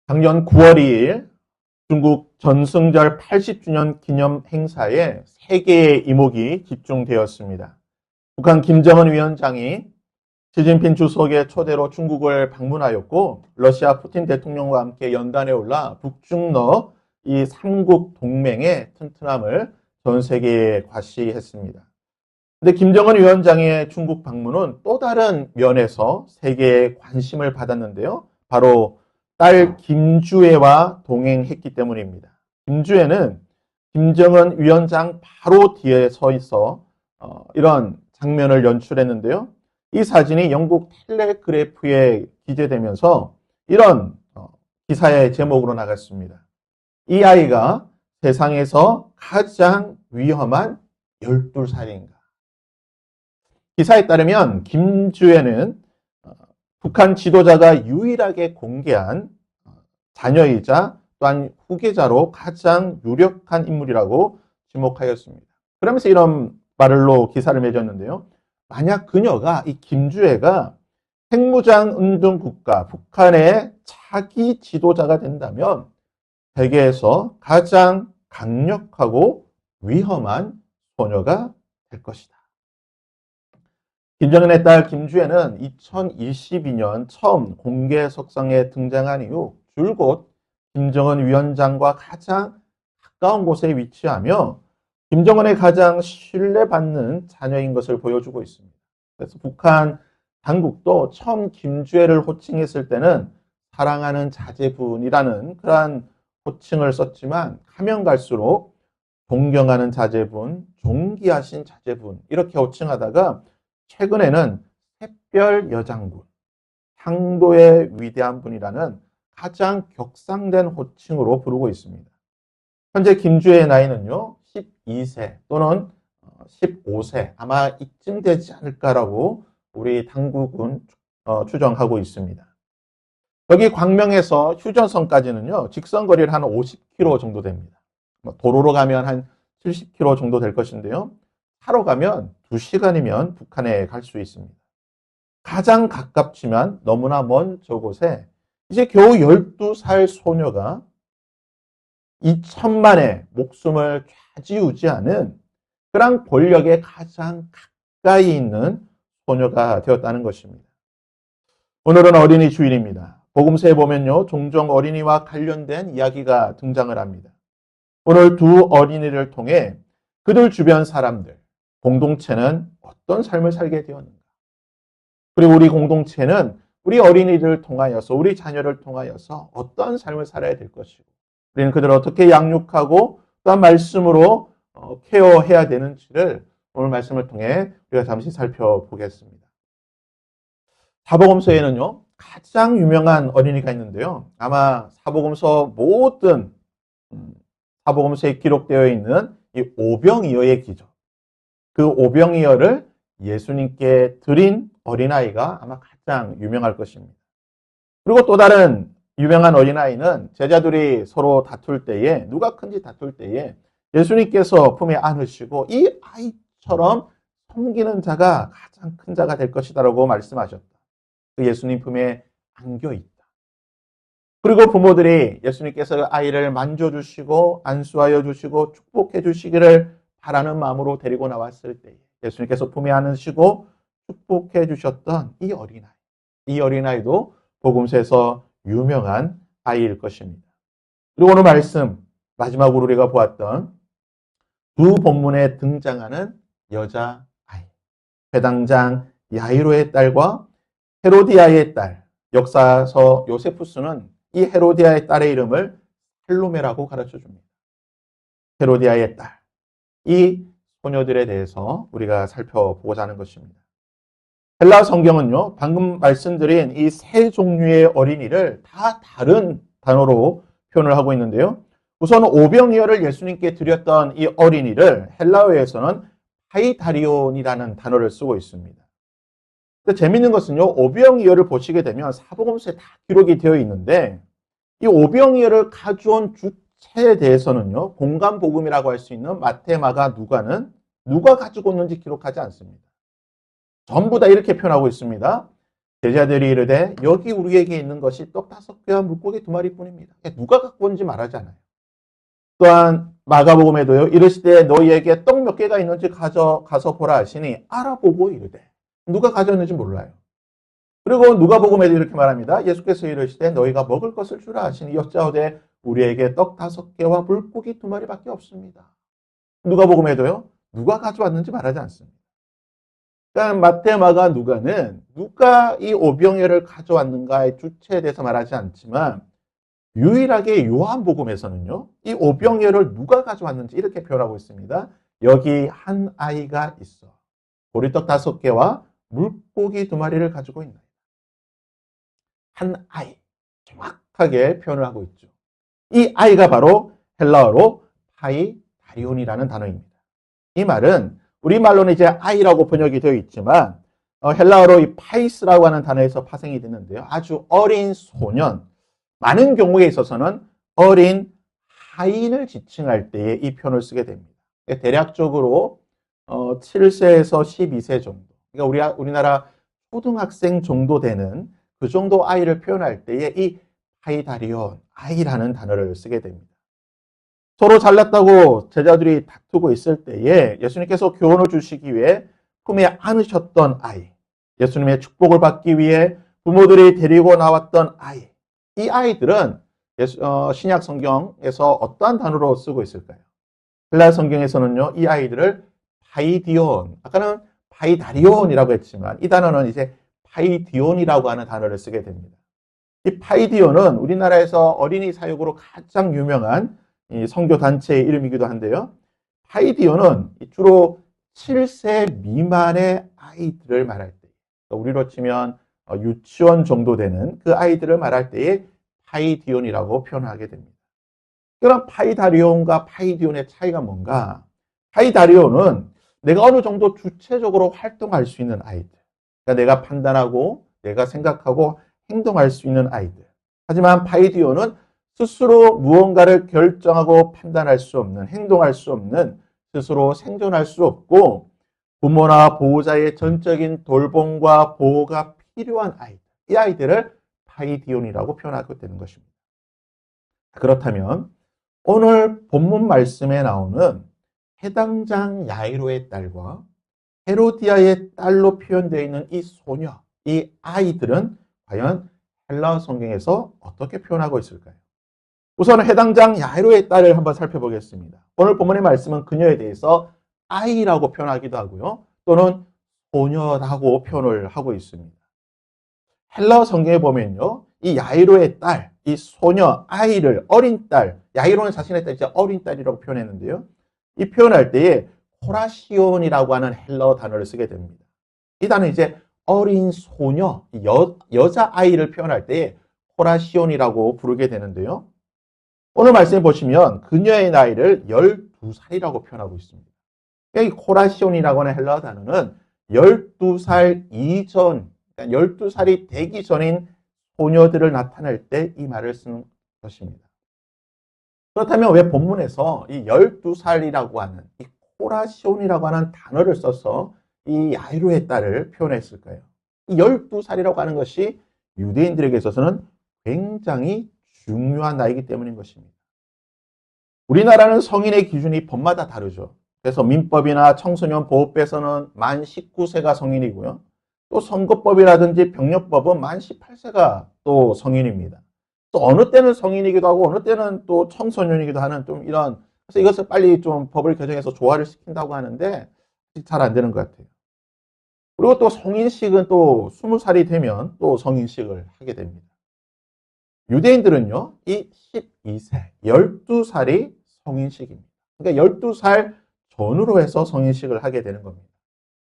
작년 9월 2일 중국 전승절 80주년 기념 행사에 3개의 이목이 집중되었습니다. 북한 김정은 위원장이 시진핑 주석의 초대로 중국을 방문하였고, 러시아 푸틴 대통령과 함께 연단에 올라 북중러 이 삼국 동맹의 튼튼함을 전 세계에 과시했습니다. 근데 김정은 위원장의 중국 방문은 또 다른 면에서 세계의 관심을 받았는데요. 바로 딸 김주애와 동행했기 때문입니다. 김주애는 김정은 위원장 바로 뒤에 서 있어 이런 장면을 연출했는데요. 이 사진이 영국 텔레그래프에 기재되면서 이런 기사의 제목으로 나갔습니다. 이 아이가 세상에서 가장 위험한 12살인가. 기사에 따르면 김주애는 북한 지도자가 유일하게 공개한 자녀이자 또한 후계자로 가장 유력한 인물이라고 지목하였습니다. 그러면서 이런 말로 기사를 맺었는데요. 만약 그녀가, 이 김주애가 핵무장 운동 국가 북한의 차기 지도자가 된다면 세계에서 가장 강력하고 위험한 소녀가 될 것이다. 김정은의 딸 김주애는 2022년 처음 공개 석상에 등장한 이후 줄곧 김정은 위원장과 가장 가까운 곳에 위치하며 김정은의 가장 신뢰받는 자녀인 것을 보여주고 있습니다. 그래서 북한 당국도 처음 김주애를 호칭했을 때는 사랑하는 자제분이라는 그러한 호칭을 썼지만 가면 갈수록 존경하는 자제분, 존귀하신 자제분 이렇게 호칭하다가 최근에는 샛별 여장군, 향도의 위대한 분이라는 가장 격상된 호칭으로 부르고 있습니다. 현재 김주애의 나이는요, 12세 또는 15세 아마 이쯤 되지 않을까라고 우리 당국은 추정하고 있습니다. 여기 광명에서 휴전선까지는요, 직선거리를 한 50km 정도 됩니다. 도로로 가면 한 70km 정도 될 것인데요. 차로 가면 2시간이면 북한에 갈 수 있습니다. 가장 가깝지만 너무나 먼 저곳에 이제 겨우 12살 소녀가 2천만의 목숨을 좌지우지하는 그런 권력에 가장 가까이 있는 소녀가 되었다는 것입니다. 오늘은 어린이 주일입니다. 복음서에 보면요, 종종 어린이와 관련된 이야기가 등장을 합니다. 오늘 두 어린이를 통해 그들 주변 사람들, 공동체는 어떤 삶을 살게 되었는가? 그리고 우리 공동체는 우리 어린이들을 통하여서, 우리 자녀를 통하여서 어떤 삶을 살아야 될 것이고, 우리는 그들을 어떻게 양육하고 또한 말씀으로 케어해야 되는지를 오늘 말씀을 통해 우리가 잠시 살펴보겠습니다. 사복음서에는요, 가장 유명한 어린이가 있는데요. 아마 사복음서 모든 사복음서에 기록되어 있는 이 오병이어의 기적, 그 오병이어를 예수님께 드린 어린아이가 아마 가장 유명할 것입니다. 그리고 또 다른 유명한 어린아이는 제자들이 서로 다툴 때에, 누가 큰지 다툴 때에 예수님께서 품에 안으시고 이 아이처럼 섬기는 자가 가장 큰 자가 될 것이다라고 말씀하셨다. 그 예수님 품에 안겨 있다. 그리고 부모들이 예수님께서 아이를 만져주시고 안수하여 주시고 축복해 주시기를 바라는 마음으로 데리고 나왔을 때 예수님께서 품에 안으시고 축복해 주셨던 이 어린아이. 이 어린아이도 복음서에서 유명한 아이일 것입니다. 그리고 오늘 말씀 마지막으로 우리가 보았던 두 본문에 등장하는 여자아이. 회당장 야이로의 딸과 헤로디아의 딸. 역사서 요세푸스는 이 헤로디아의 딸의 이름을 살로메라고 가르쳐 줍니다. 헤로디아의 딸. 이 소녀들에 대해서 우리가 살펴보고자 하는 것입니다. 헬라 성경은요, 방금 말씀드린 이 세 종류의 어린이를 다 다른 단어로 표현을 하고 있는데요. 우선 오병이어를 예수님께 드렸던 이 어린이를 헬라어에서는 파이다리온이라는 단어를 쓰고 있습니다. 근데 재밌는 것은요, 오병이어를 보시게 되면 사복음서에 다 기록이 되어 있는데 이 오병이어를 가져온 주체에 대해서는요, 공간복음이라고 할 수 있는 마태, 마가, 누가는 누가 가지고 있는지 기록하지 않습니다. 전부 다 이렇게 표현하고 있습니다. 제자들이 이르되 여기 우리에게 있는 것이 떡 5개와 물고기 2마리뿐입니다. 누가 갖고 온지 말하지 않아요. 또한 마가복음에도요. 이르시되 너희에게 떡 몇 개가 있는지 가서 보라 하시니 알아보고 이르되 누가 가져왔는지 몰라요. 그리고 누가복음에도 이렇게 말합니다. 예수께서 이르시되 너희가 먹을 것을 주라 하시니 여짜오되 우리에게 떡 5개와 물고기 2마리밖에 없습니다. 누가복음에도요. 누가 가져왔는지 말하지 않습니다. 그러니까 마태, 마가, 누가는 누가 이 오병이어를 가져왔는가의 주체에 대해서 말하지 않지만 유일하게 요한복음에서는요. 이 오병이어를 누가 가져왔는지 이렇게 표현하고 있습니다. 여기 한 아이가 있어. 보리떡 5개와 물고기 2마리를 가지고 있나이다. 한 아이. 정확하게 표현을 하고 있죠. 이 아이가 바로 헬라어로 파이다리온이라는 단어입니다. 이 말은 우리말로는 이제 아이라고 번역이 되어 있지만 헬라어로 이 파이스라고 하는 단어에서 파생이 됐는데요. 아주 어린 소년, 많은 경우에 있어서는 어린 하인을 지칭할 때에 이 표현을 쓰게 됩니다. 대략적으로 7세에서 12세 정도. 그러니까 우리나라 초등학생 정도 되는 그 정도 아이를 표현할 때에 이 파이다리온, 아이라는 단어를 쓰게 됩니다. 서로 잘났다고 제자들이 다투고 있을 때에 예수님께서 교훈을 주시기 위해 품에 안으셨던 아이, 예수님의 축복을 받기 위해 부모들이 데리고 나왔던 아이, 이 아이들은 신약 성경에서 어떠한 단어로 쓰고 있을까요? 헬라 성경에서는요, 이 아이들을 파이디온, 아까는 파이다리온이라고 했지만 이 단어는 이제 파이디온이라고 하는 단어를 쓰게 됩니다. 이 파이디온은 우리나라에서 어린이 사역으로 가장 유명한 이 선교 단체의 이름이기도 한데요. 파이디온은 주로 7세 미만의 아이들을 말할 때, 우리로 치면 유치원 정도 되는 그 아이들을 말할 때에 파이디온이라고 표현하게 됩니다. 그럼 파이다리온과 파이디온의 차이가 뭔가? 파이다리온은 내가 어느 정도 주체적으로 활동할 수 있는 아이들. 그러니까 내가 판단하고, 내가 생각하고 행동할 수 있는 아이들. 하지만 파이디온은 스스로 무언가를 결정하고 판단할 수 없는, 행동할 수 없는, 스스로 생존할 수 없고 부모나 보호자의 전적인 돌봄과 보호가 필요한 아이들. 이 아이들을 파이디온이라고 표현하게 되는 것입니다. 그렇다면 오늘 본문 말씀에 나오는 해당장 야이로의 딸과 헤로디아의 딸로 표현되어 있는 이 소녀, 이 아이들은 과연 헬라 성경에서 어떻게 표현하고 있을까요? 우선 해당장 야이로의 딸을 한번 살펴보겠습니다. 오늘 본문의 말씀은 그녀에 대해서 아이라고 표현하기도 하고요. 또는 소녀라고 표현을 하고 있습니다. 헬라 성경에 보면요. 이 야이로의 딸, 이 소녀, 아이를 어린 딸, 야이로는 자신의 딸, 이제 어린 딸이라고 표현했는데요. 이 표현할 때에 코라시온이라고 하는 헬라어 단어를 쓰게 됩니다. 이 단어는 이제 어린 소녀, 여자아이를 표현할 때에 코라시온이라고 부르게 되는데요. 오늘 말씀해 보시면 그녀의 나이를 12살이라고 표현하고 있습니다. 이 코라시온이라고 하는 헬라어 단어는 12살 이전, 12살이 되기 전인 소녀들을 나타낼 때 이 말을 쓰는 것입니다. 그렇다면 왜 본문에서 이 12살이라고 하는 이 코라시온이라고 하는 단어를 써서 이 야이로의 딸을 표현했을까요? 이 12살이라고 하는 것이 유대인들에게 있어서는 굉장히 중요한 나이이기 때문인 것입니다. 우리나라는 성인의 기준이 법마다 다르죠. 그래서 민법이나 청소년 보호법에서는 만 19세가 성인이고요. 또 선거법이라든지 병력법은 만 18세가 또 성인입니다. 또 어느 때는 성인이기도 하고 어느 때는 또 청소년이기도 하는 좀 이런, 그래서 이것을 빨리 좀 법을 개정해서 조화를 시킨다고 하는데 잘 안 되는 것 같아요. 그리고 또 성인식은 또 20살이 되면 또 성인식을 하게 됩니다. 유대인들은요, 이 12세, 12살이 성인식입니다. 그러니까 12살 전후로 해서 성인식을 하게 되는 겁니다.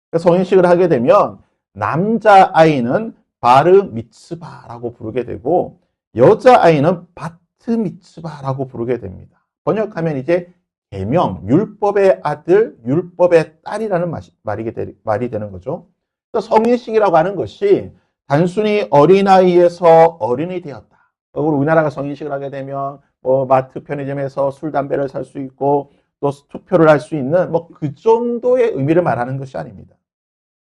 그러니까 성인식을 하게 되면 남자아이는 바르 미츠바라고 부르게 되고 여자아이는 바트 미츠바라고 부르게 됩니다. 번역하면 이제 계명, 율법의 아들, 율법의 딸이라는 말이 되는 거죠. 성인식이라고 하는 것이 단순히 어린아이에서 어른이 되었다. 우리나라가 성인식을 하게 되면 마트 편의점에서 술, 담배를 살 수 있고 또 투표를 할 수 있는 그 정도의 의미를 말하는 것이 아닙니다.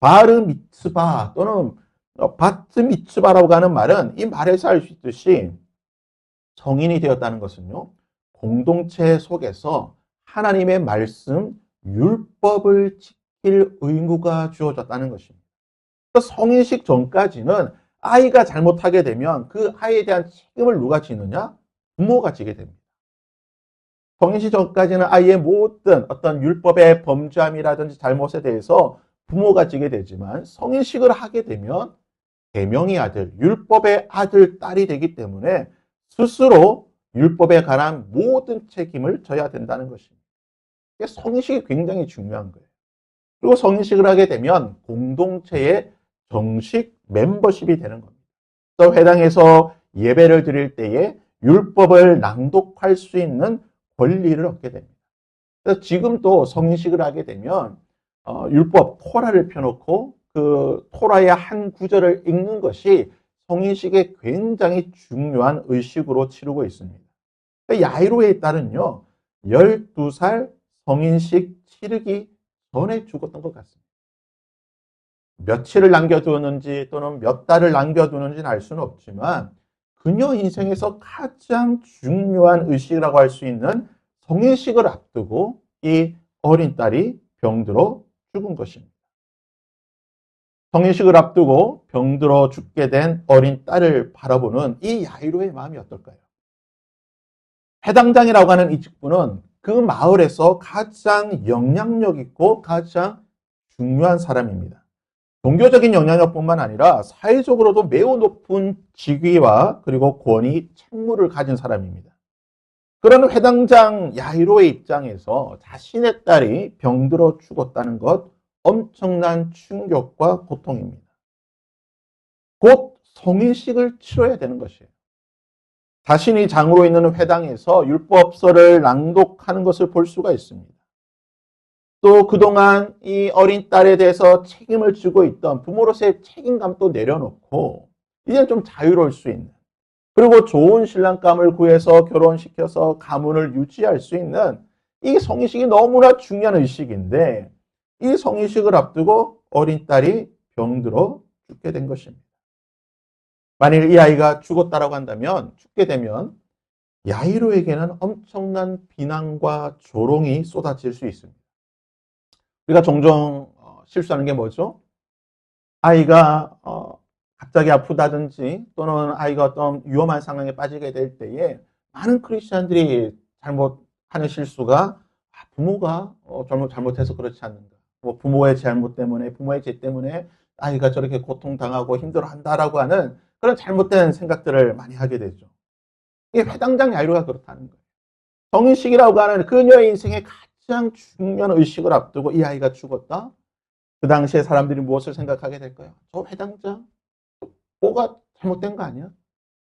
바르 미츠바 또는 바트 미츠바라고 하는 말은 이 말에서 알 수 있듯이 성인이 되었다는 것은요, 공동체 속에서 하나님의 말씀, 율법을 지킬 의무가 주어졌다는 것입니다. 성인식 전까지는 아이가 잘못하게 되면 그 아이에 대한 책임을 누가 지느냐? 부모가 지게 됩니다. 성인식 전까지는 아이의 모든 어떤 율법의 범죄함이라든지 잘못에 대해서 부모가 지게 되지만 성인식을 하게 되면 계명의 아들, 율법의 아들, 딸이 되기 때문에 스스로 율법에 관한 모든 책임을 져야 된다는 것입니다. 성인식이 굉장히 중요한 거예요. 그리고 성인식을 하게 되면 공동체의 정식 멤버십이 되는 겁니다. 또 회당에서 예배를 드릴 때에 율법을 낭독할 수 있는 권리를 얻게 됩니다. 그래서 지금도 성인식을 하게 되면 율법 토라를 펴놓고 그 토라의 한 구절을 읽는 것이 성인식의 굉장히 중요한 의식으로 치르고 있습니다. 야이로의 딸은요, 12살 성인식 치르기 전에 죽었던 것 같습니다. 며칠을 남겨두었는지 또는 몇 달을 남겨두는지는 알 수는 없지만 그녀 인생에서 가장 중요한 의식이라고 할 수 있는 성인식을 앞두고 이 어린 딸이 병들어 죽은 것입니다. 성인식을 앞두고 병들어 죽게 된 어린 딸을 바라보는 이 야이로의 마음이 어떨까요? 해당장이라고 하는 이 직분은 그 마을에서 가장 영향력 있고 가장 중요한 사람입니다. 종교적인 영향력뿐만 아니라 사회적으로도 매우 높은 직위와 그리고 권위, 책무를 가진 사람입니다. 그런 회당장 야이로의 입장에서 자신의 딸이 병들어 죽었다는 것, 엄청난 충격과 고통입니다. 곧 성인식을 치러야 되는 것이에요. 자신이 장으로 있는 회당에서 율법서를 낭독하는 것을 볼 수가 있습니다. 또 그동안 이 어린 딸에 대해서 책임을 지고 있던 부모로서의 책임감도 내려놓고 이제 좀 자유로울 수 있는, 그리고 좋은 신랑감을 구해서 결혼시켜서 가문을 유지할 수 있는 이 성인식이 너무나 중요한 의식인데 이 성인식을 앞두고 어린 딸이 병들어 죽게 된 것입니다. 만일 이 아이가 죽었다라고 한다면, 죽게 되면 야이로에게는 엄청난 비난과 조롱이 쏟아질 수 있습니다. 우리가 종종 실수하는 게 뭐죠? 아이가 갑자기 아프다든지 또는 아이가 어떤 위험한 상황에 빠지게 될 때에 많은 크리스천들이 잘못하는 실수가 부모가 잘못해서 그렇지 않는가. 뭐 부모의 잘못 때문에, 부모의 죄 때문에 아이가 저렇게 고통당하고 힘들어한다라고 하는 그런 잘못된 생각들을 많이 하게 되죠. 이게 회당장 야이로가 그렇다는 거예요. 성인식이라고 하는 그녀의 인생의 가장 중요한 의식을 앞두고 이 아이가 죽었다? 그 당시에 사람들이 무엇을 생각하게 될까요? 저 회당장? 뭐가 잘못된 거 아니야?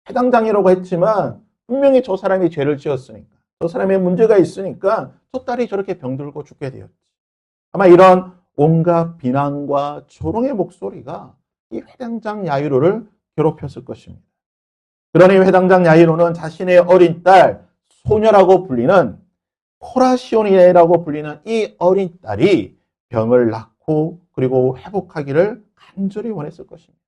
회당장이라고 했지만 분명히 저 사람이 죄를 지었으니까, 저 사람의 문제가 있으니까 저 딸이 저렇게 병들고 죽게 되었지. 아마 이런 온갖 비난과 조롱의 목소리가 이 회당장 야이로를 괴롭혔을 것입니다. 그러니 회당장 야이로는 자신의 어린 딸, 소녀라고 불리는 호라시오니라고 불리는 이 어린 딸이 병을 낫고 그리고 회복하기를 간절히 원했을 것입니다.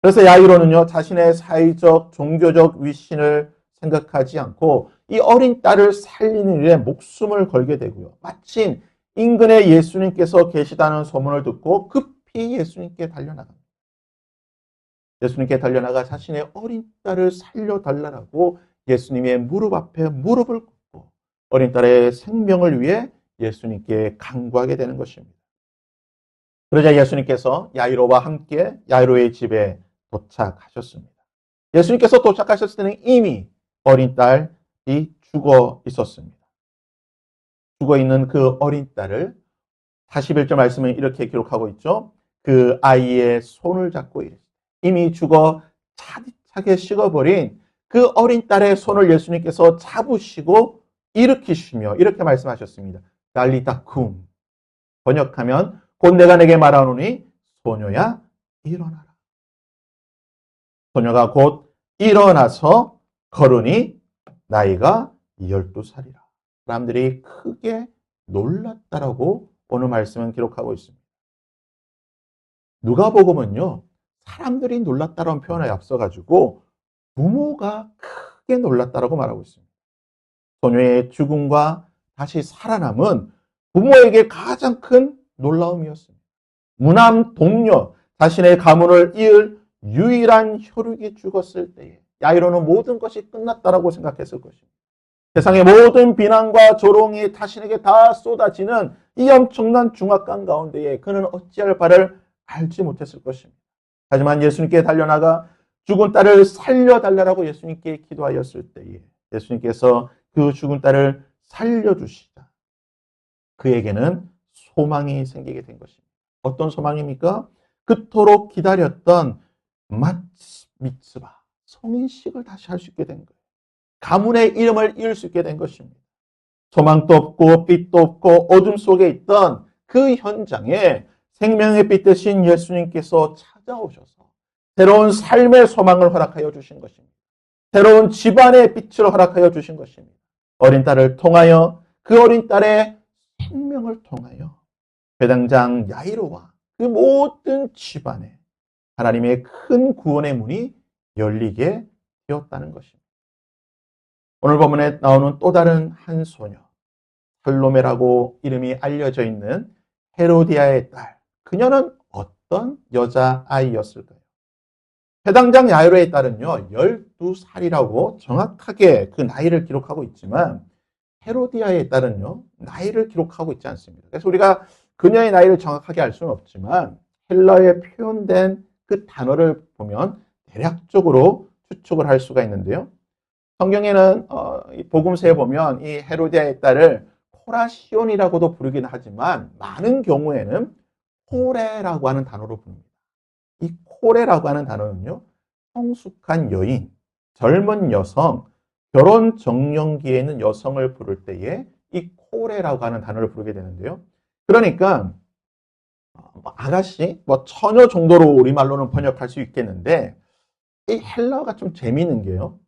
그래서 야이로는요, 자신의 사회적, 종교적 위신을 생각하지 않고 이 어린 딸을 살리는 일에 목숨을 걸게 되고요. 마침 인근에 예수님께서 계시다는 소문을 듣고 급히 예수님께 달려나갑니다. 예수님께 달려나가 자신의 어린 딸을 살려달라고 예수님의 무릎 앞에 무릎을 꿇고 어린 딸의 생명을 위해 예수님께 간구하게 되는 것입니다. 그러자 예수님께서 야이로와 함께 야이로의 집에 도착하셨습니다. 예수님께서 도착하셨을 때는 이미 어린 딸이 죽어 있었습니다. 죽어 있는 그 어린 딸을 41절 말씀은 이렇게 기록하고 있죠. 그 아이의 손을 잡고 이르시되, 이미 죽어 차디차게 식어버린 그 어린 딸의 손을 예수님께서 잡으시고 일으키시며 이렇게 말씀하셨습니다. 달리타 쿰. 번역하면 곧 내가 내게 말하노니 소녀야 일어나라. 소녀가 곧 일어나서 걸으니 나이가 12살이라. 사람들이 크게 놀랐다라고 오늘 말씀은 기록하고 있습니다. 누가복음은요, 사람들이 놀랐다라는 표현에 앞서가지고 부모가 크게 놀랐다라고 말하고 있습니다. 소녀의 죽음과 다시 살아남은 부모에게 가장 큰 놀라움이었습니다. 무남 동료, 자신의 가문을 이을 유일한 혈육이 죽었을 때에 야이로는 모든 것이 끝났다라고 생각했을 것입니다. 세상의 모든 비난과 조롱이 자신에게 다 쏟아지는 이 엄청난 중압감 가운데에 그는 어찌할 바를 알지 못했을 것입니다. 하지만 예수님께 달려나가 죽은 딸을 살려달라고 예수님께 기도하였을 때에 예수님께서 그 죽은 딸을 살려주시자 그에게는 소망이 생기게 된 것입니다. 어떤 소망입니까? 그토록 기다렸던 미츠바, 성인식을 다시 할 수 있게 된 거예요. 가문의 이름을 이을 수 있게 된 것입니다. 소망도 없고 빛도 없고 어둠 속에 있던 그 현장에 생명의 빛 대신 예수님께서 찾아오셔서 새로운 삶의 소망을 허락하여 주신 것입니다. 새로운 집안의 빛을 허락하여 주신 것입니다. 어린 딸을 통하여 그 어린 딸의 생명을 통하여 회당장 야이로와 그 모든 집안에 하나님의 큰 구원의 문이 열리게 되었다는 것입니다. 오늘 본문에 나오는 또 다른 한 소녀, 살로메라고 이름이 알려져 있는 헤로디아의 딸, 그녀는 어떤 여자아이였을까요? 회당장 야이로의 딸은요, 12살이라고 정확하게 그 나이를 기록하고 있지만 헤로디아의 딸은요, 나이를 기록하고 있지 않습니다. 그래서 우리가 그녀의 나이를 정확하게 알 수는 없지만 헬라어에 표현된 그 단어를 보면 대략적으로 추측을 할 수가 있는데요. 성경에는 복음서에 보면 이 헤로디아의 딸을 코라시온이라고도 부르긴 하지만 많은 경우에는 코레라고 하는 단어로 부릅니다. 이 코레라고 하는 단어는요, 성숙한 여인, 젊은 여성, 결혼 정년기에 있는 여성을 부를 때에 이 코레라고 하는 단어를 부르게 되는데요. 그러니까 아가씨, 처녀 정도로 우리말로는 번역할 수 있겠는데 이 헬라어가 좀 재미있는 게요.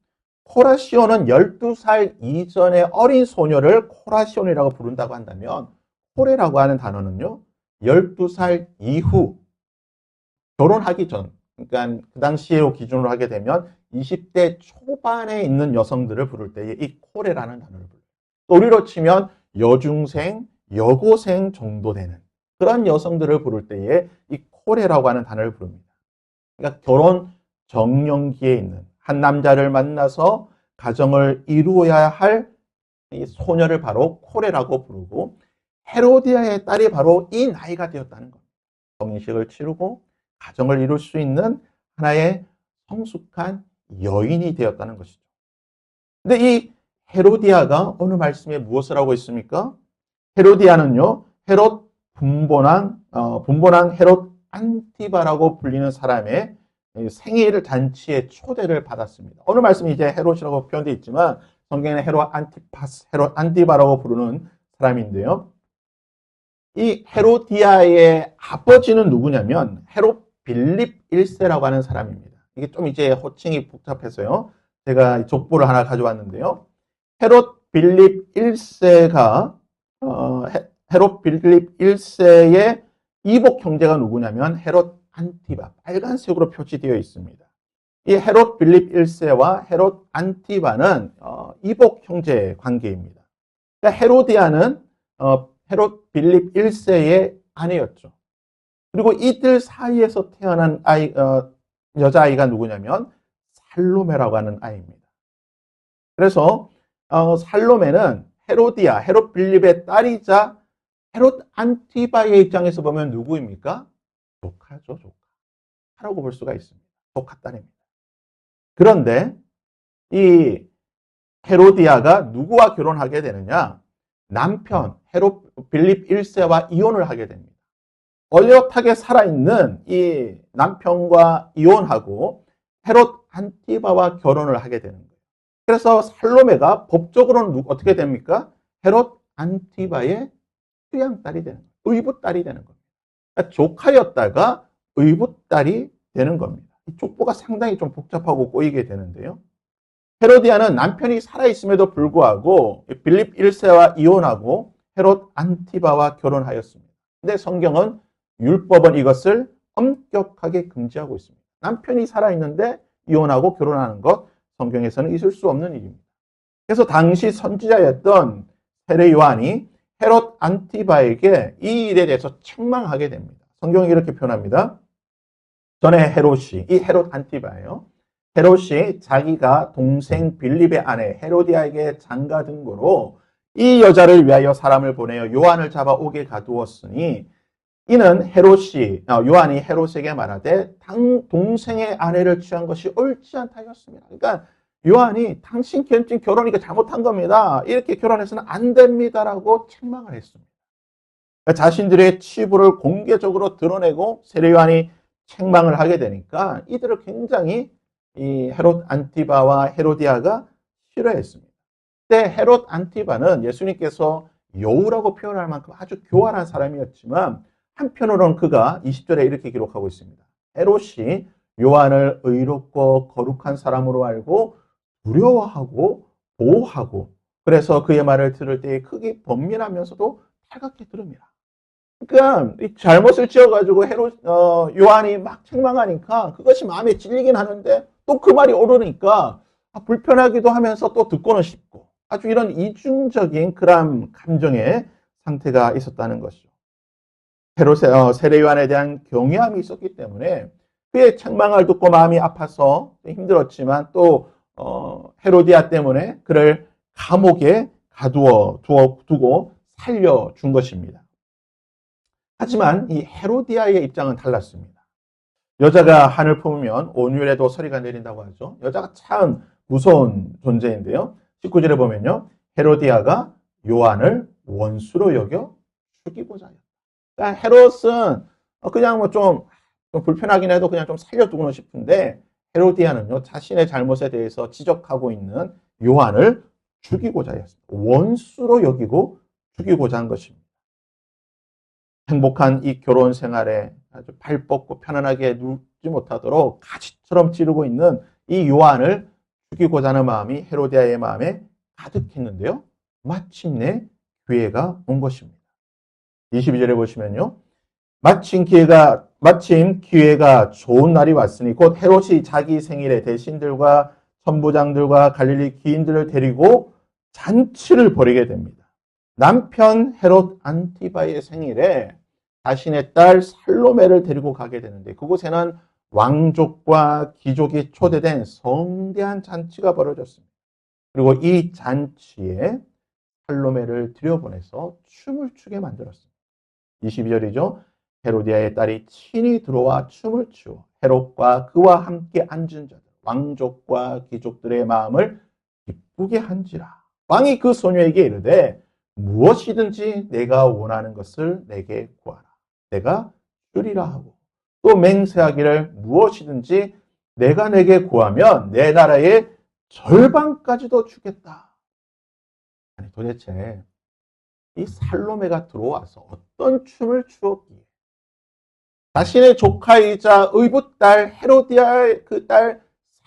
코라시온은 12살 이전의 어린 소녀를 코라시온이라고 부른다고 한다면 코레라고 하는 단어는요. 12살 이후 결혼하기 전, 그러니까 그 당시로 기준으로 하게 되면 20대 초반에 있는 여성들을 부를 때에 이 코레라는 단어를 불러요. 또 우리로 치면 여중생, 여고생 정도 되는 그런 여성들을 부를 때에 이 코레라고 하는 단어를 부릅니다. 그러니까 결혼 정년기에 있는 한 남자를 만나서 가정을 이루어야 할 이 소녀를 바로 코레라고 부르고 헤로디아의 딸이 바로 이 나이가 되었다는 겁니다. 성인식을 치르고 가정을 이룰 수 있는 하나의 성숙한 여인이 되었다는 것이죠. 근데 이 헤로디아가 오늘 말씀에 무엇을 하고 있습니까? 헤로디아는요, 헤롯 분본왕 헤롯 안티바라고 불리는 사람의 생일 잔치에 초대를 받았습니다. 오늘 말씀이 이제 헤롯이라고 표현되어 있지만 성경에는 헤롯 안티바라고 부르는 사람인데요. 이 헤로디아의 아버지는 누구냐면 헤롯 빌립 1세라고 하는 사람입니다. 이게 좀 이제 호칭이 복잡해서요. 제가 족보를 하나 가져왔는데요. 헤롯 빌립 1세가 헤롯 빌립 1세의 이복 형제가 누구냐면 헤롯 안티바, 빨간색으로 표시되어 있습니다. 이 헤롯 빌립 1세와 헤롯 안티바는 이복 형제 관계입니다. 그러니까 헤로디아는 헤롯 빌립 1세의 아내였죠. 그리고 이들 사이에서 태어난 여자아이가 누구냐면 살로메라고 하는 아이입니다. 그래서 살로메는 헤롯 빌립의 딸이자 헤롯 안티바의 입장에서 보면 누구입니까? 조카죠, 조카라고 볼 수가 있습니다. 조카 딸입니다. 그런데 이 헤로디아가 누구와 결혼하게 되느냐? 남편 헤롯 빌립 1세와 이혼을 하게 됩니다. 얼엿하게 살아있는 이 남편과 이혼하고 헤롯 안티바와 결혼을 하게 되는 거예요. 그래서 살로메가 법적으로는 어떻게 됩니까? 헤롯 안티바의 수양딸이 되는 거예요. 의붓딸이 되는 겁니다. 그러니까 조카였다가 의붓딸이 되는 겁니다. 이 족보가 상당히 좀 복잡하고 꼬이게 되는데요. 헤로디아는 남편이 살아있음에도 불구하고 빌립 1세와 이혼하고 헤롯 안티바와 결혼하였습니다. 근데 성경은 율법은 이것을 엄격하게 금지하고 있습니다. 남편이 살아있는데 이혼하고 결혼하는 것 성경에서는 있을 수 없는 일입니다. 그래서 당시 선지자였던 세례 요한이 헤롯 안티바에게 이 일에 대해서 책망하게 됩니다. 성경이 이렇게 표현합니다. 전에 헤롯이, 이 헤롯 안티바예요. 헤롯이 자기가 동생 빌립의 아내 헤로디아에게 장가든 거로 이 여자를 위하여 사람을 보내어 요한을 잡아 옥에 가두었으니 이는 요한이 헤롯에게 말하되 동생의 아내를 취한 것이 옳지 않다 하였습니다. 그러니까 요한이 당신 결혼이니까 잘못한 겁니다. 이렇게 결혼해서는 안 됩니다라고 책망을 했습니다. 그러니까 자신들의 치부를 공개적으로 드러내고 세례 요한이 책망을 하게 되니까 이들을 굉장히 이 헤롯 안티바와 헤로디아가 싫어했습니다. 그때 헤롯 안티바는 예수님께서 여우라고 표현할 만큼 아주 교활한 사람이었지만 한편으로는 그가 20절에 이렇게 기록하고 있습니다. 헤롯이 요한을 의롭고 거룩한 사람으로 알고 두려워하고 보호하고 그래서 그의 말을 들을 때에 크게 번민하면서도 살갑게 들읍니다. 그러니까 잘못을 지어가지고 요한이 막 책망하니까 그것이 마음에 찔리긴 하는데 또 그 말이 오르니까 불편하기도 하면서 또 듣고는 싶고 아주 이런 이중적인 그런 감정의 상태가 있었다는 것이죠. 세례 요한에 대한 경외함이 있었기 때문에 그의 책망을 듣고 마음이 아파서 힘들었지만 또 헤로디아 때문에 그를 감옥에 두고 살려준 것입니다. 하지만 이 헤로디아의 입장은 달랐습니다. 여자가 한을 품으면 온유에도 서리가 내린다고 하죠. 여자가 참 무서운 존재인데요. 19절에 보면요. 헤로디아가 요한을 원수로 여겨 죽이고자 해요. 그러니까 헤롯은 그냥 뭐 좀 불편하긴 해도 그냥 좀 살려두고는 싶은데 헤로디아는요. 자신의 잘못에 대해서 지적하고 있는 요한을 죽이고자 했습니다. 원수로 여기고 죽이고자 한 것입니다. 행복한 이 결혼 생활에 아주 발 뻗고 편안하게 누지 못하도록 가지처럼 찌르고 있는 이 요한을 죽이고자 하는 마음이 헤로디아의 마음에 가득했는데요. 마침내 기회가 온 것입니다. 22절에 보시면요. 마침 기회가 좋은 날이 왔으니 곧 헤롯이 자기 생일에 대신들과 천부장들과 갈릴리 귀인들을 데리고 잔치를 벌이게 됩니다. 남편 헤롯 안티바의 생일에 자신의 딸 살로메를 데리고 가게 되는데 그곳에는 왕족과 귀족이 초대된 성대한 잔치가 벌어졌습니다. 그리고 이 잔치에 살로메를 들여보내서 춤을 추게 만들었습니다. 22절이죠. 헤로디아의 딸이 친히 들어와 춤을 추어 헤롯과 그와 함께 앉은 자들, 왕족과 귀족들의 마음을 기쁘게 한지라. 왕이 그 소녀에게 이르되 무엇이든지 내가 원하는 것을 내게 구하라. 내가 주리라 하고 또 맹세하기를 무엇이든지 내가 내게 구하면 내 나라의 절반까지도 주겠다. 아니 도대체 이 살로메가 들어와서 어떤 춤을 추었기에 자신의 조카이자 의붓딸 헤로디아의 그 딸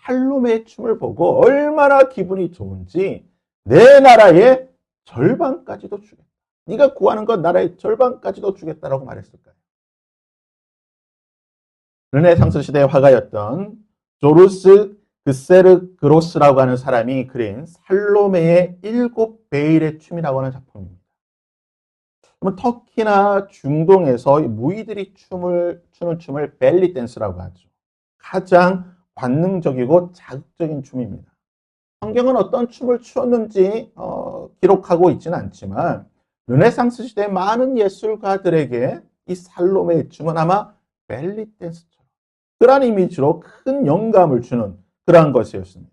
살로메의 춤을 보고 얼마나 기분이 좋은지 내 나라의 절반까지도 주겠다. 네가 구하는 것 나라의 절반까지도 주겠다라고 말했을까요? 르네상스 시대의 화가였던 조르스 그세르 그로스라고 하는 사람이 그린 살로메의 7베일의 춤이라고 하는 작품입니다. 터키나 중동에서 무희들이 추는 춤을 벨리 댄스라고 하죠. 가장 관능적이고 자극적인 춤입니다. 성경은 어떤 춤을 추었는지 기록하고 있지는 않지만 르네상스 시대 많은 예술가들에게 이 살로메의 춤은 아마 벨리 댄스처럼 그러한 이미지로 큰 영감을 주는 그러한 것이었습니다.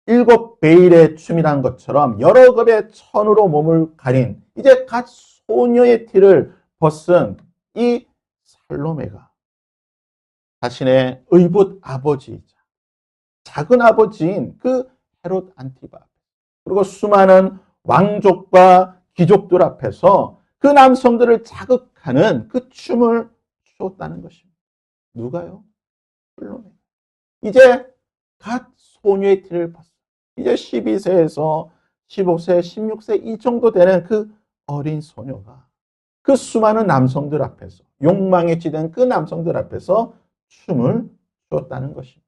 7베일의 춤이란 것처럼 여러 급의 천으로 몸을 가린 이제 갓 소녀의 티를 벗은 이 살로메가 자신의 의붓 아버지이자 작은 아버지인 그 헤롯 안티바 그리고 수많은 왕족과 귀족들 앞에서 그 남성들을 자극하는 그 춤을 추었다는 것입니다. 누가요? 살로메. 이제 갓 소녀의 티를 벗어 이제 12세에서 15세, 16세 이 정도 되는 그 어린 소녀가 그 수많은 남성들 앞에서 욕망에 찌든 그 남성들 앞에서 춤을 주었다는 것입니다.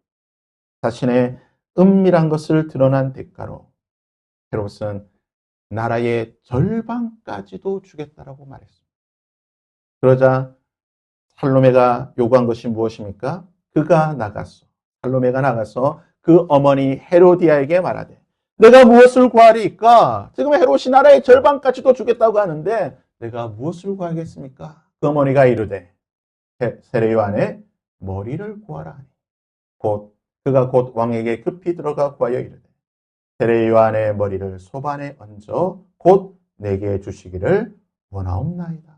자신의 은밀한 것을 드러난 대가로 헤롯은 나라의 절반까지도 주겠다라고 말했습니다. 그러자 살로메가 요구한 것이 무엇입니까? 살로메가 나가서 그 어머니 헤로디아에게 말하되 내가 무엇을 구하리까? 지금 헤롯이 나라의 절반까지도 주겠다고 하는데 내가 무엇을 구하겠습니까? 그 어머니가 이르되 세례 요한의 머리를 구하라 하니 그가 곧 왕에게 급히 들어가 구하여 이르되 세례 요한의 머리를 소반에 얹어 곧 내게 주시기를 원하옵나이다.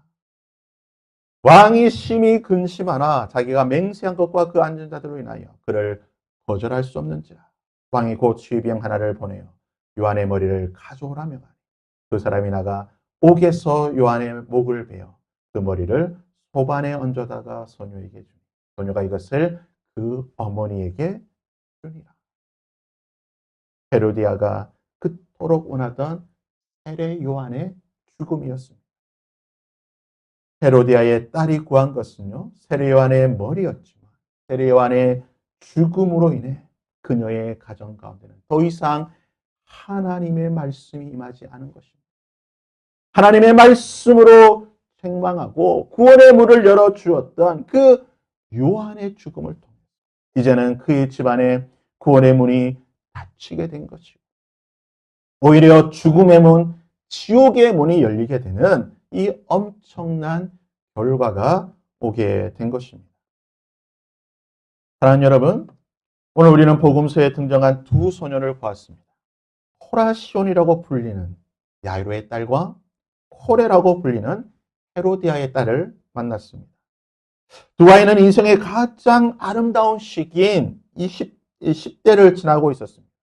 왕이 심히 근심하나 자기가 맹세한 것과 그 앉은 자들로 인하여 그를 거절할 수 없는지라 왕이 곧 취병 하나를 보내어 요한의 머리를 가져오라며 가니 그 사람이 나가 옥에서 요한의 목을 베어 그 머리를 소반에 얹어다가 소녀에게 주니 소녀가 이것을 그 어머니에게 주니라. 헤로디아가 그토록 원하던 세례 요한의 죽음이었습니다. 헤로디아의 딸이 구한 것은요, 세례 요한의 머리였지만 세례 요한의 죽음으로 인해 그녀의 가정 가운데는 더 이상 하나님의 말씀이 임하지 않은 것입니다. 하나님의 말씀으로 책망하고 구원의 문을 열어주었던 그 요한의 죽음을 통해 이제는 그의 집안에 구원의 문이 닫히게 된 것이고 오히려 죽음의 문, 지옥의 문이 열리게 되는 이 엄청난 결과가 오게 된 것입니다. 사랑하는 여러분, 오늘 우리는 복음서에 등장한 두 소녀를 보았습니다. 호라시온이라고 불리는 야이로의 딸과 코레라고 불리는 헤로디아의 딸을 만났습니다. 두 아이는 인생의 가장 아름다운 시기인 10대를 지나고 있었습니다.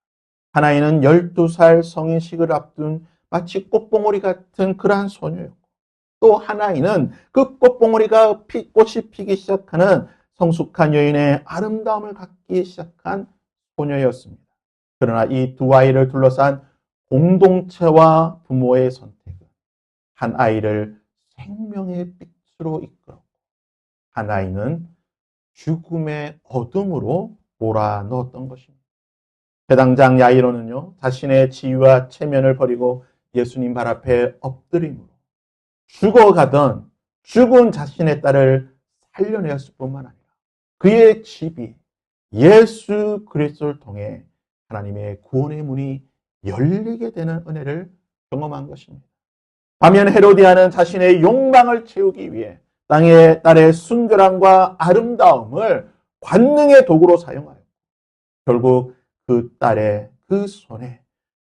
한 아이는 12살 성인식을 앞둔 마치 꽃봉오리 같은 그러한 소녀였고 또 한 아이는 그 꽃봉오리가 꽃이 피기 시작하는 성숙한 여인의 아름다움을 갖기 시작한 소녀였습니다. 그러나 이 두 아이를 둘러싼 공동체와 부모의 선택은 한 아이를 생명의 빛으로 이끌었고 한 아이는 죽음의 어둠으로 몰아넣었던 것입니다. 배당장 야이로는요, 자신의 지위와 체면을 버리고 예수님 발 앞에 엎드림으로 죽어가던 죽은 자신의 딸을 살려내었을 뿐만 아니라 그의 집이 예수 그리스도를 통해 하나님의 구원의 문이 열리게 되는 은혜를 경험한 것입니다. 반면 헤로디아는 자신의 욕망을 채우기 위해 딸의 순결함과 아름다움을 관능의 도구로 사용하여 결국 그 딸의 그 손에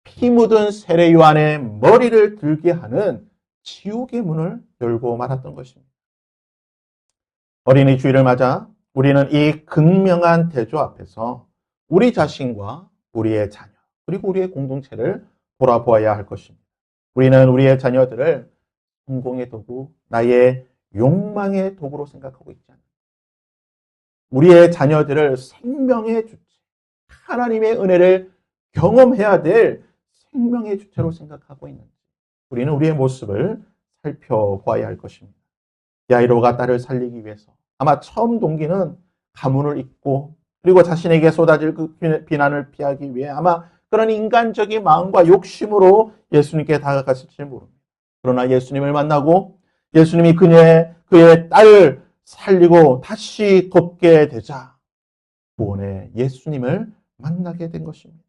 피 묻은 세례 요한의 머리를 들게 하는 지옥의 문을 열고 말았던 것입니다. 어린이 주일을 맞아 우리는 이 극명한 대조 앞에서 우리 자신과 우리의 자녀 그리고 우리의 공동체를 돌아보아야 할 것입니다. 우리는 우리의 자녀들을 성공의 도구, 나의 욕망의 도구로 생각하고 있지 않습니다. 우리의 자녀들을 생명의 주체, 하나님의 은혜를 경험해야 될 생명의 주체로 생각하고 있는지 우리는 우리의 모습을 살펴봐야 할 것입니다. 야이로가 딸을 살리기 위해서 아마 처음 동기는 가문을 잇고 그리고 자신에게 쏟아질 그 비난을 피하기 위해 아마 그런 인간적인 마음과 욕심으로 예수님께 다가갔을지 모릅니다. 그러나 예수님을 만나고 예수님이 그의 딸을 살리고 다시 돕게 되자 구원의 예수님을 만나게 된 것입니다.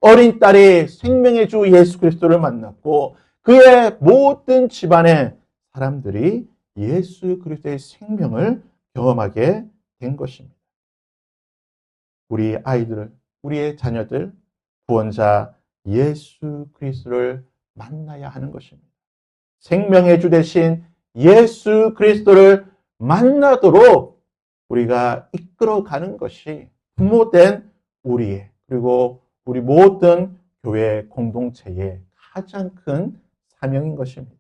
어린 딸이 생명의 주 예수 그리스도를 만났고 그의 모든 집안의 사람들이 예수 그리스도의 생명을 경험하게 된 것입니다. 우리 아이들, 우리의 자녀들, 구원자 예수 그리스도를 만나야 하는 것입니다. 생명의 주 대신 예수 그리스도를 만나도록 우리가 이끌어가는 것이 부모된 우리의 그리고 우리 모든 교회 공동체의 가장 큰 사명인 것입니다.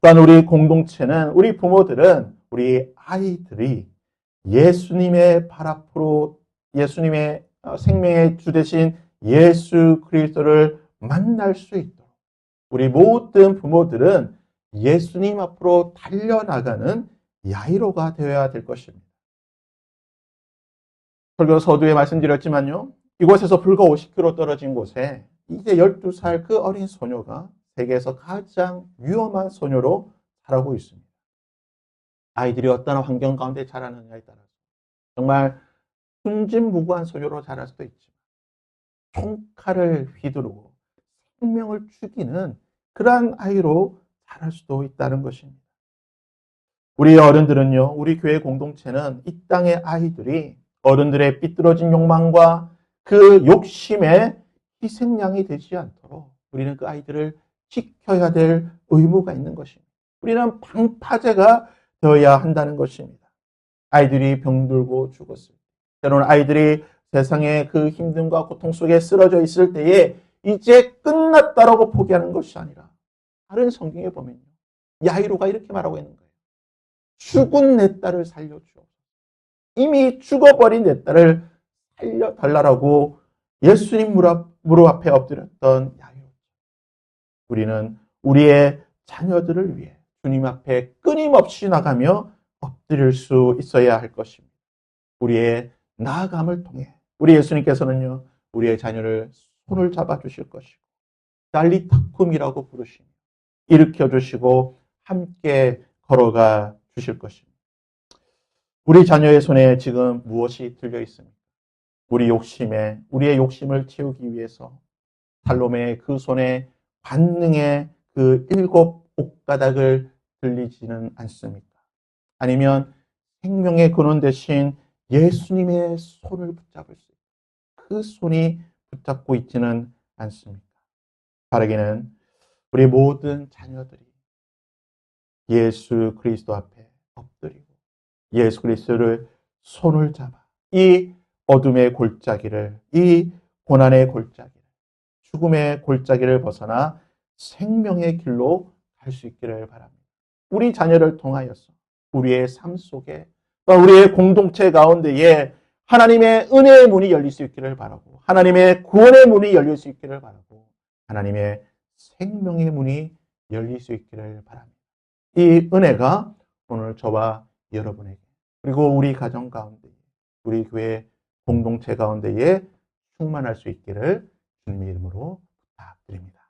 또한 우리 공동체는 우리 부모들은 우리 아이들이 예수님의 발 앞으로 예수님의 생명의 주 대신 예수 그리스도를 만날 수 있도록 우리 모든 부모들은 예수님 앞으로 달려나가는 야이로가 되어야 될 것입니다. 설교 서두에 말씀드렸지만요. 이곳에서 불과 50km 떨어진 곳에 이제 12살 그 어린 소녀가 세계에서 가장 위험한 소녀로 자라고 있습니다. 아이들이 어떤 환경 가운데 자라느냐에 따라서 정말 순진무구한 소녀로 자랄 수도 있지만 총칼을 휘두르고 생명을 죽이는 그러한 아이로 자랄 수도 있다는 것입니다. 우리 어른들은요, 우리 교회 공동체는 이 땅의 아이들이 어른들의 삐뚤어진 욕망과 그 욕심에 희생양이 되지 않도록 우리는 그 아이들을 지켜야 될 의무가 있는 것입니다. 우리는 방파제가 되어야 한다는 것입니다. 아이들이 병들고 죽었을 때, 때로는 아이들이 세상의 그 힘듦과 고통 속에 쓰러져 있을 때에 이제 끝났다라고 포기하는 것이 아니라 다른 성경에 보면요. 야이로가 이렇게 말하고 있는 거예요. 죽은 내 딸을 살려주옵소서. 이미 죽어버린 내 딸을 살려달라고 예수님 무릎 앞에 엎드렸던 야이로. 우리는 우리의 자녀들을 위해 주님 앞에 끊임없이 나가며 엎드릴 수 있어야 할 것입니다. 우리의 나아감을 통해 우리 예수님께서는요, 우리의 자녀를 손을 잡아주실 것이고 달리타쿰이라고 부르시며 일으켜주시고 함께 걸어가 주실 것입니다. 우리 자녀의 손에 지금 무엇이 들려 있습니까? 우리의 욕심을 채우기 위해서 살롬의 그 손에 관능의 그 7 옥가닥을 들리지는 않습니까? 아니면 생명의 근원 대신 예수님의 손을 붙잡을 수 있는 그 손이 붙잡고 있지는 않습니까? 바라기는 우리 모든 자녀들이 예수 그리스도 앞에 엎드리고 예수 그리스도를 손을 잡아 이 어둠의 골짜기를, 이 고난의 골짜기를, 죽음의 골짜기를 벗어나 생명의 길로 갈 수 있기를 바랍니다. 우리 자녀를 통하여서 우리의 삶 속에, 우리의 공동체 가운데에 하나님의 은혜의 문이 열릴 수 있기를 바라고, 하나님의 구원의 문이 열릴 수 있기를 바라고, 하나님의 생명의 문이 열릴 수 있기를 바랍니다. 이 은혜가 오늘 저와 여러분에게, 그리고 우리 가정 가운데, 우리 교회 공동체 가운데에 충만할 수 있기를 주님의 이름으로 부탁드립니다.